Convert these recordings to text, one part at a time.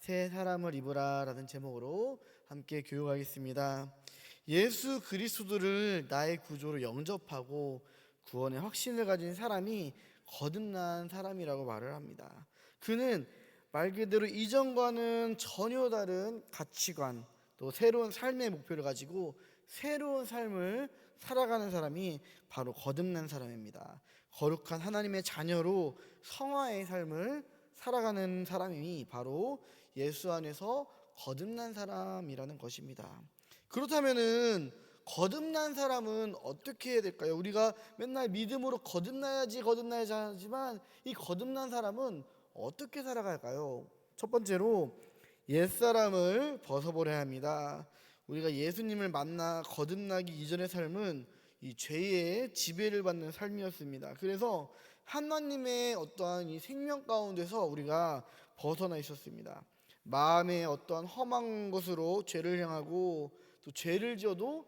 새 사람을 입으라 라는 제목으로 함께 교육하겠습니다. 예수 그리스도를 나의 구조로 영접하고 구원의 확신을 가진 사람이 거듭난 사람이라고 말을 합니다. 그는 말 그대로 이전과는 전혀 다른 가치관, 또 새로운 삶의 목표를 가지고 새로운 삶을 살아가는 사람이 바로 거듭난 사람입니다. 거룩한 하나님의 자녀로 성화의 삶을 살아가는 사람이 바로 예수 안에서 거듭난 사람이라는 것입니다. 그렇다면은 거듭난 사람은 어떻게 해야 될까요? 우리가 맨날 믿음으로 거듭나야지 하지만 이 거듭난 사람은 어떻게 살아갈까요? 첫 번째로 옛사람을 벗어버려야 합니다. 우리가 예수님을 만나 거듭나기 이전의 삶은 이 죄의 지배를 받는 삶이었습니다. 그래서 하나님의 어떠한 이 생명 가운데서 우리가 벗어나 있었습니다. 마음의 어떠한 험한 것으로 죄를 향하고 또 죄를 지어도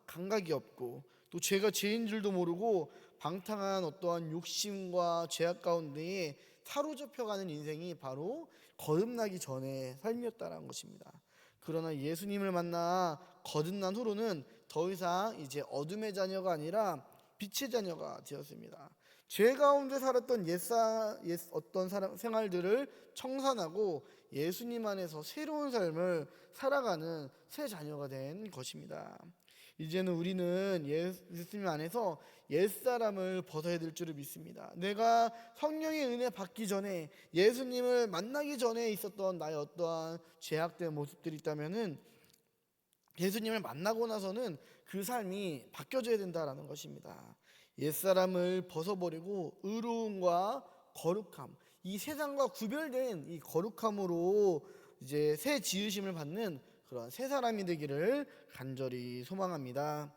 감각이 없고 또 죄가 죄인 줄도 모르고 방탕한 어떠한 욕심과 죄악 가운데에 사로잡혀가는 인생이 바로 거듭나기 전의 삶이었다는 것입니다. 그러나 예수님을 만나 거듭난 후로는 더 이상 이제 어둠의 자녀가 아니라 빛의 자녀가 되었습니다. 죄 가운데 살았던 어떤 생활들을 청산하고 예수님 안에서 새로운 삶을 살아가는 새 자녀가 된 것입니다. 이제는 우리는 예수님 안에서 옛사람을 벗어야 될 줄을 믿습니다. 내가 성령의 은혜 받기 전에 예수님을 만나기 전에 있었던 나의 어떠한 죄악된 모습들이 있다면은 예수님을 만나고 나서는 그 삶이 바뀌어져야 된다라는 것입니다. 옛사람을 벗어버리고 의로움과 거룩함, 이 세상과 구별된 이 거룩함으로 이제 새 지으심을 받는 그런 새 사람이 되기를 간절히 소망합니다.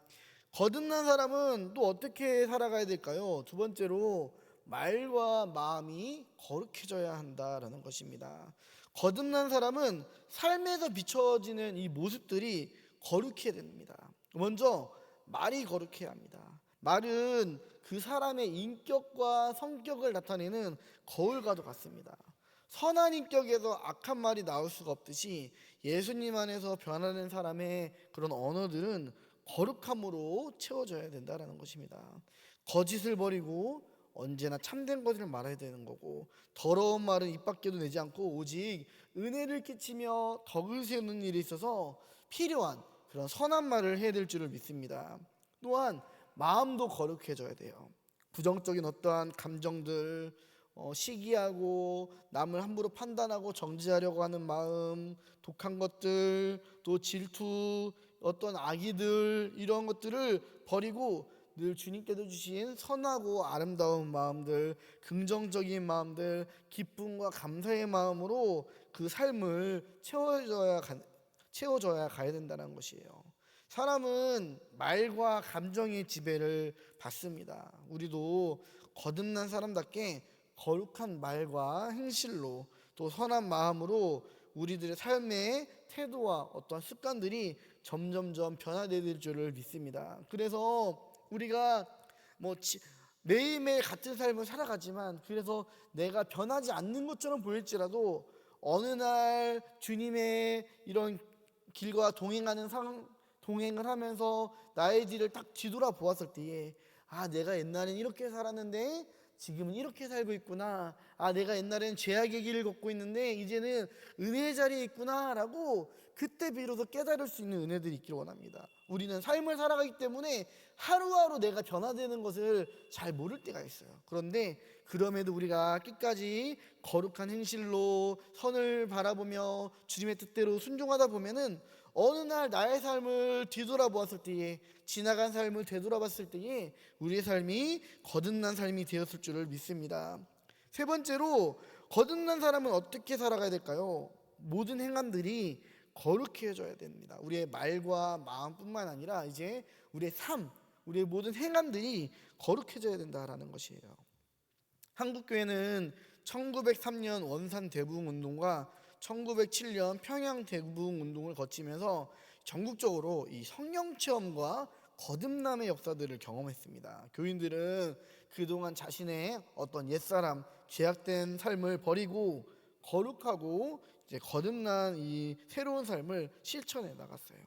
거듭난 사람은 또 어떻게 살아가야 될까요? 두 번째로 말과 마음이 거룩해져야 한다라는 것입니다. 거듭난 사람은 삶에서 비춰지는 이 모습들이 거룩해야 됩니다. 먼저 말이 거룩해야 합니다. 말은 그 사람의 인격과 성격을 나타내는 거울과도 같습니다. 선한 인격에서 악한 말이 나올 수가 없듯이 예수님 안에서 변화된 사람의 그런 언어들은 거룩함으로 채워져야 된다는 것입니다. 거짓을 버리고 언제나 참된 것을 말해야 되는 거고, 더러운 말은 입 밖에도 내지 않고 오직 은혜를 끼치며 덕을 세우는 일에 있어서 필요한 그런 선한 말을 해야 될 줄을 믿습니다. 또한 마음도 거룩해져야 돼요. 부정적인 어떠한 감정들, 시기하고 남을 함부로 판단하고 정죄하려고 하는 마음, 독한 것들, 또 질투, 어떤 악의들, 이런 것들을 버리고 늘 주님께서 주신 선하고 아름다운 마음들, 긍정적인 마음들, 기쁨과 감사의 마음으로 그 삶을 채워져야 가야 된다는 것이에요. 사람은 말과 감정의 지배를 받습니다. 우리도 거듭난 사람답게 거룩한 말과 행실로 또 선한 마음으로 우리들의 삶의 태도와 어떤 습관들이 점점점 변화될 줄을 믿습니다. 그래서 우리가 매일매일 같은 삶을 살아가지만 그래서 내가 변하지 않는 것처럼 보일지라도 어느 날 주님의 이런 길과 동행을 하면서 나의 뒤를 딱 뒤돌아 보았을 때에 내가 옛날엔 이렇게 살았는데 지금은 이렇게 살고 있구나. 내가 옛날엔 죄악의 길을 걷고 있는데 이제는 은혜의 자리에 있구나 라고 그때 비로소 깨달을 수 있는 은혜들이 있기를 원합니다. 우리는 삶을 살아가기 때문에 하루하루 내가 변화되는 것을 잘 모를 때가 있어요. 그런데 그럼에도 우리가 끝까지 거룩한 행실로 선을 바라보며 주님의 뜻대로 순종하다 보면은 어느 날 나의 삶을 뒤돌아보았을 때에, 지나간 삶을 되돌아봤을 때에 우리의 삶이 거듭난 삶이 되었을 줄을 믿습니다. 세 번째로 거듭난 사람은 어떻게 살아가야 될까요? 모든 행함들이 거룩해져야 됩니다. 우리의 말과 마음뿐만 아니라 이제 우리의 삶, 우리의 모든 행함들이 거룩해져야 된다라는 것이에요. 한국교회는 1903년 원산 대부흥운동과 1907년 평양 대부흥운동을 거치면서 전국적으로 이 성령체험과 거듭남의 역사들을 경험했습니다. 교인들은 그동안 자신의 어떤 옛사람, 죄악된 삶을 버리고 거룩하고 이제 거듭난 이 새로운 삶을 실천해 나갔어요.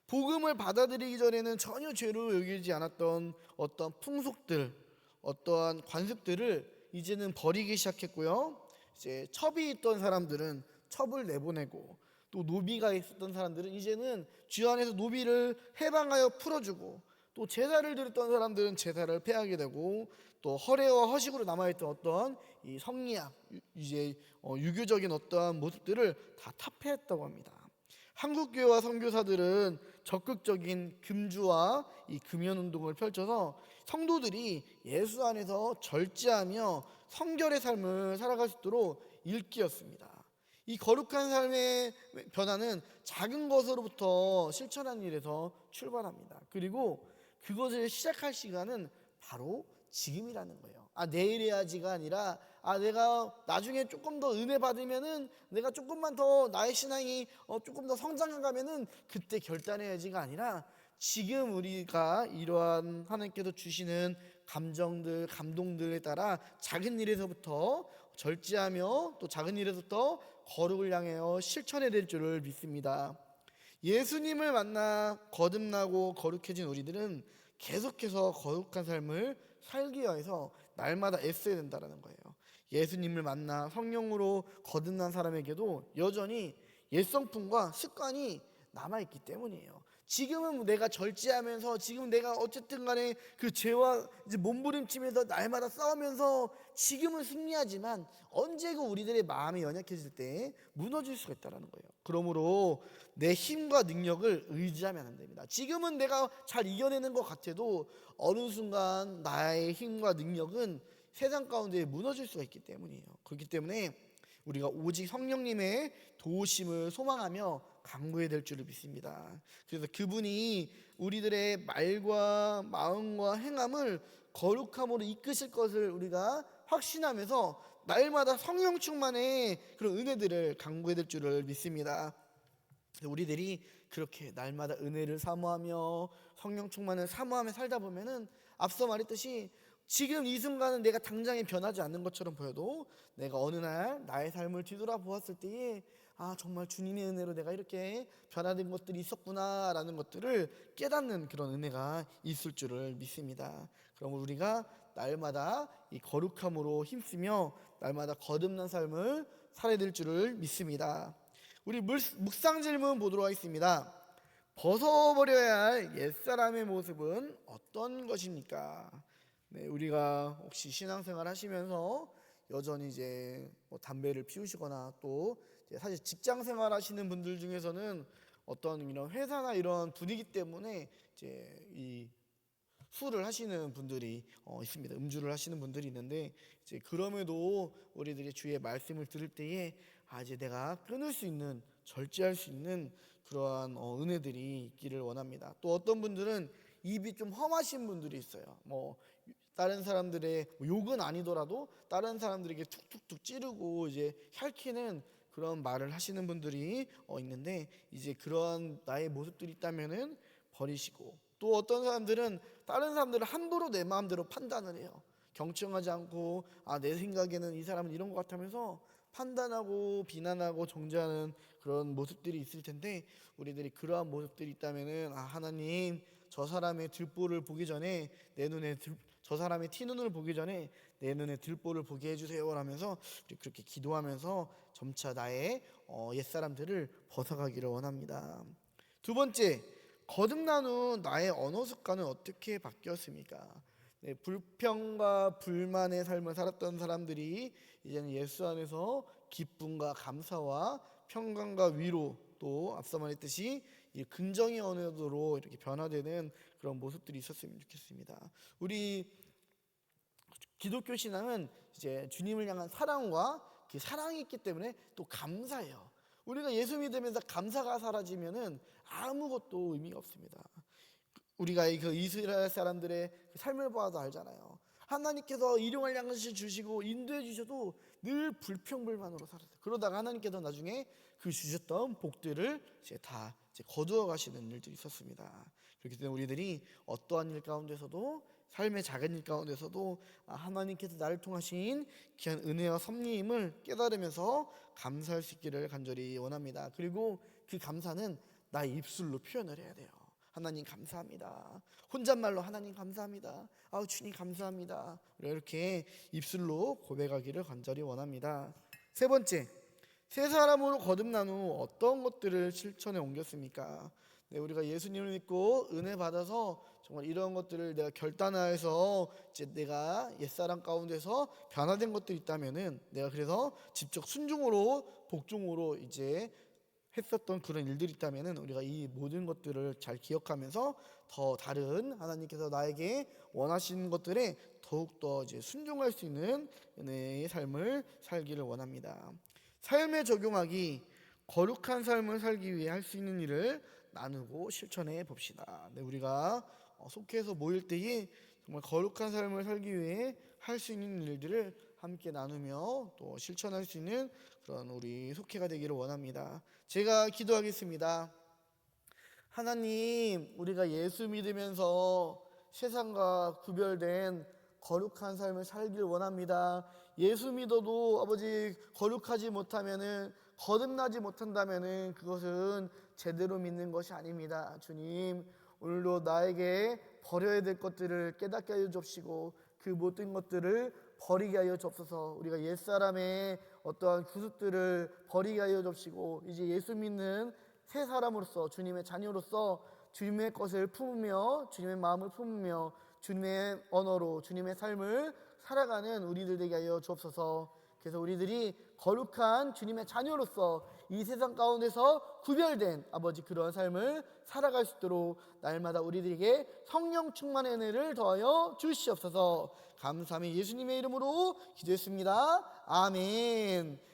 복음을 받아들이기 전에는 전혀 죄로 여기지 않았던 어떤 풍속들, 어떠한 관습들을 이제는 버리기 시작했고요. 이제 첩이 있던 사람들은 첩을 내보내고, 또 노비가 있었던 사람들은 이제는 주 안에서 노비를 해방하여 풀어주고, 또 제사를 드렸던 사람들은 제사를 폐하게 되고, 또 허례와 허식으로 남아있던 어떤 이 성리학, 이제 유교적인 어떠한 모습들을 다 타파했다고 합니다. 한국교회와 선교사들은 적극적인 금주와 이 금연운동을 펼쳐서 성도들이 예수 안에서 절제하며 성결의 삶을 살아갈 수 있도록 일깨웠습니다. 이 거룩한 삶의 변화는 작은 것으로부터 실천하는 일에서 출발합니다. 그리고 그것을 시작할 시간은 바로 지금이라는 거예요. 내일 해야지가 아니라 내가 나중에 조금 더 은혜 받으면은, 내가 조금만 더 나의 신앙이 조금 더 성장해가면은 그때 결단해야지가 아니라, 지금 우리가 이러한 하나님께서 주시는 감정들, 감동들에 따라 작은 일에서부터 절제하며 또 작은 일에서부터 거룩을 향하여 실천해야 될 줄을 믿습니다. 예수님을 만나 거듭나고 거룩해진 우리들은 계속해서 거룩한 삶을 살기 위해서 날마다 애써야 된다는 거예요. 예수님을 만나 성령으로 거듭난 사람에게도 여전히 옛성품과 습관이 남아있기 때문이에요. 지금은 내가 절제하면서, 지금 내가 어쨌든 간에 그 죄와 이제 몸부림치면서 날마다 싸우면서 지금은 승리하지만, 언제고 우리들의 마음이 연약해질 때 무너질 수가 있다는 거예요. 그러므로 내 힘과 능력을 의지하면 안 됩니다. 지금은 내가 잘 이겨내는 것 같아도 어느 순간 나의 힘과 능력은 세상 가운데 무너질 수가 있기 때문이에요. 그렇기 때문에 우리가 오직 성령님의 도우심을 소망하며 강구해야 될 줄을 믿습니다. 그래서 그분이 우리들의 말과 마음과 행함을 거룩함으로 이끄실 것을 우리가 확신하면서 날마다 성령 충만의 그런 은혜들을 강구해야 될 줄을 믿습니다. 우리들이 그렇게 날마다 은혜를 사모하며 성령 충만을 사모하며 살다 보면은, 앞서 말했듯이 지금 이 순간은 내가 당장에 변하지 않는 것처럼 보여도 내가 어느 날 나의 삶을 뒤돌아보았을 때에 정말 주님의 은혜로 내가 이렇게 변화된 것들이 있었구나 라는 것들을 깨닫는 그런 은혜가 있을 줄을 믿습니다. 그럼 우리가 날마다 이 거룩함으로 힘쓰며 날마다 거듭난 삶을 살아야 될 줄을 믿습니다. 우리 묵상 질문 보도록 하겠습니다. 벗어버려야 할 옛사람의 모습은 어떤 것입니까? 네, 우리가 혹시 신앙생활 하시면서 여전히 이제 담배를 피우시거나, 또 사실 직장생활 하시는 분들 중에서는 어떤 이런 회사나 이런 분위기 때문에 이제 이 술을 하시는 분들이 있습니다. 음주를 하시는 분들이 있는데, 이제 그럼에도 우리들이 주의 말씀을 들을 때에 이제 내가 끊을 수 있는, 절제할 수 있는 그러한 은혜들이 있기를 원합니다. 또 어떤 분들은 입이 좀 험하신 분들이 있어요. 다른 사람들의 욕은 아니더라도 다른 사람들에게 툭툭툭 찌르고 이제 핥히는 그런 말을 하시는 분들이 있는데, 이제 그런 나의 모습들이 있다면은 버리시고, 또 어떤 사람들은 다른 사람들을 함부로 내 마음대로 판단을 해요. 경청하지 않고 내 생각에는 이 사람은 이런 것 같으면서 판단하고 비난하고 정죄하는 그런 모습들이 있을 텐데, 우리들이 그러한 모습들이 있다면은 하나님, 저 사람의 들보를 보기 전에 내 눈에 저 사람의 티눈을 보기 전에 내 눈에 들보를 보게 해주세요 하면서 우리 그렇게 기도하면서 점차 나의 옛사람들을 벗어가기를 원합니다. 두 번째, 거듭난 후 나의 언어 습관은 어떻게 바뀌었습니까? 네, 불평과 불만의 삶을 살았던 사람들이 이제는 예수 안에서 기쁨과 감사와 평강과 위로, 또 앞서 말했듯이 이 긍정의 언어로 이렇게 변화되는 그런 모습들이 있었으면 좋겠습니다. 우리 기독교 신앙은 이제 주님을 향한 사랑과 그 사랑이 있기 때문에 또 감사해요. 우리가 예수 믿으면서 감사가 사라지면은 아무것도 의미가 없습니다. 우리가 그 이스라엘 사람들의 삶을 봐도 알잖아요. 하나님께서 일용할 양식을 주시고 인도해 주셔도 늘 불평불만으로 살았어요. 그러다가 하나님께서 나중에 그 주셨던 복들을 이제 거두어 가시는 일들이 있었습니다. 그렇기 때문에 우리들이 어떠한 일 가운데서도 삶의 작은 일 가운데서도 하나님께서 나를 통하신 귀한 은혜와 섭리임을 깨달으면서 감사할 수 있기를 간절히 원합니다. 그리고 그 감사는 나의 입술로 표현을 해야 돼요. 하나님 감사합니다. 혼잣말로 하나님 감사합니다. 주님 감사합니다. 이렇게 입술로 고백하기를 간절히 원합니다. 세 번째, 세 사람으로 거듭난 후 어떤 것들을 실천에 옮겼습니까? 네, 우리가 예수님을 믿고 은혜 받아서 정말 이런 것들을 내가 결단하여서 이제 내가 옛사람 가운데서 변화된 것들이 있다면은 내가 그래서 직접 순종으로 복종으로 이제 했었던 그런 일들이 있다면은 우리가 이 모든 것들을 잘 기억하면서 더 다른 하나님께서 나에게 원하시는 것들에 더욱더 이제 순종할 수 있는 은혜의 삶을 살기를 원합니다. 삶에 적용하기, 거룩한 삶을 살기 위해 할 수 있는 일을 나누고 실천해 봅시다. 네, 우리가 속해서 모일 때에 정말 거룩한 삶을 살기 위해 할 수 있는 일들을 함께 나누며 또 실천할 수 있는 그런 우리 속회가 되기를 원합니다. 제가 기도하겠습니다. 하나님, 우리가 예수 믿으면서 세상과 구별된 거룩한 삶을 살길 원합니다. 예수 믿어도 아버지 거룩하지 못하면은, 거듭나지 못한다면은 그것은 제대로 믿는 것이 아닙니다. 주님, 오늘도 나에게 버려야 될 것들을 깨닫게 하여 주옵시고 그 모든 것들을 버리게 하여 주옵소서. 우리가 옛사람의 어떠한 구습들을 버리게 하여 주옵시고 이제 예수 믿는 새 사람으로서, 주님의 자녀로서 주님의 것을 품으며 주님의 마음을 품으며 주님의 언어로 주님의 삶을 살아가는 우리들 되게 하여 주옵소서. 그래서 우리들이 거룩한 주님의 자녀로서 이 세상 가운데서 구별된 아버지 그런 삶을 살아갈 수 있도록 날마다 우리들에게 성령 충만의 은혜를 더하여 주시옵소서. 감사함이 예수님의 이름으로 기도했습니다. 아멘.